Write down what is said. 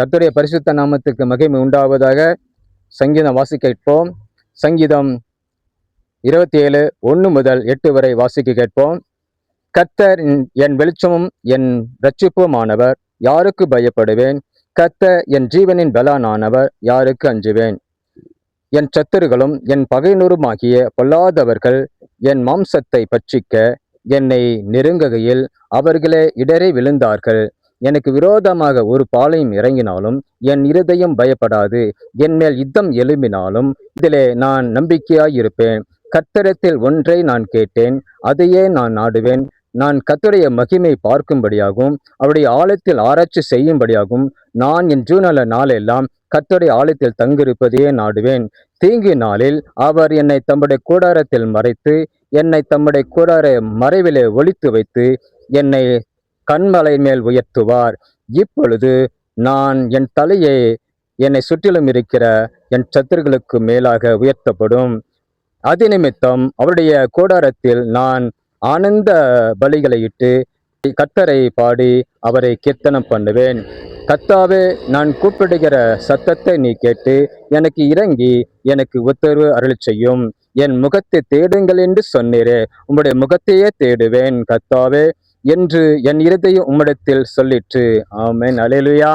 கர்த்தருடைய பரிசுத்த நாமத்துக்கு மகிமை உண்டாவதாக. சங்கீதம் வாசிக்க கேட்போம். சங்கீதம் 27 முதல் 8 வரை வாசிக்க கேட்போம். கர்த்தர் என் வெளிச்சமும் என் இரட்சிப்புமானவர், யாருக்கு பயப்படுவேன்? கர்த்தர் என் ஜீவனின் பலனானவர், யாருக்கு அஞ்சுவேன்? என் சத்துருகளும் என் பகையினருமாகிய பொல்லாதவர்கள் என் மாம்சத்தை பட்சிக்க என்னை நெருங்குகையில் அவர்களே இடறி விழுந்தார்கள். எனக்கு விரோதமாக ஒரு பாளையம் இறங்கினாலும் என் இருதயம் பயப்படாது. என் மேல் யுத்தம் எழும்பினாலும் இதிலே நான் நம்பிக்கையாயிருப்பேன். கர்த்தரிடத்தில் ஒன்றை நான் கேட்டேன், அதையே நான் நாடுவேன். நான் கர்த்தருடைய மகிமை பார்க்கும்படியாகவும் அவருடைய ஆலயத்தில் ஆராய்ச்சி செய்யும்படியாகவும் நான் என் ஜீவனுள்ள நாளெல்லாம் கர்த்தருடைய ஆலயத்தில் தங்கியிருப்பதையே நாடுவேன். தீங்கு நாளில் அவர் என்னை தம்முடைய கூடாரத்தில் மறைத்து, என்னை தம்முடைய கூடார மறைவிலே ஒளித்து வைத்து, என்னை கண்மலை மேல் உயர்த்துவார். இப்பொழுது நான் என் தலையை என்னை சுற்றிலும் இருக்கிற என் சத்துருக்களுக்கு மேலாக உயர்த்தப்படும். அது நிமித்தம் அவருடைய கூடாரத்தில் நான் ஆனந்த பலிகளை இட்டு கர்த்தரை பாடி அவரை கீர்த்தனம் பண்ணுவேன். கர்த்தாவே, நான் கூப்பிடுகிற சத்தத்தை நீ கேட்டு எனக்கு இறங்கி எனக்கு உத்தரவு அருள் செய்யும். என் முகத்தை தேடுங்கள் என்று சொன்னீரே, உம்முடைய முகத்தையே தேடுவேன் கர்த்தாவே என்று என் இருதயம் உம்மிடத்தில் சொல்லிற்று. ஆமென். அல்லேலூயா.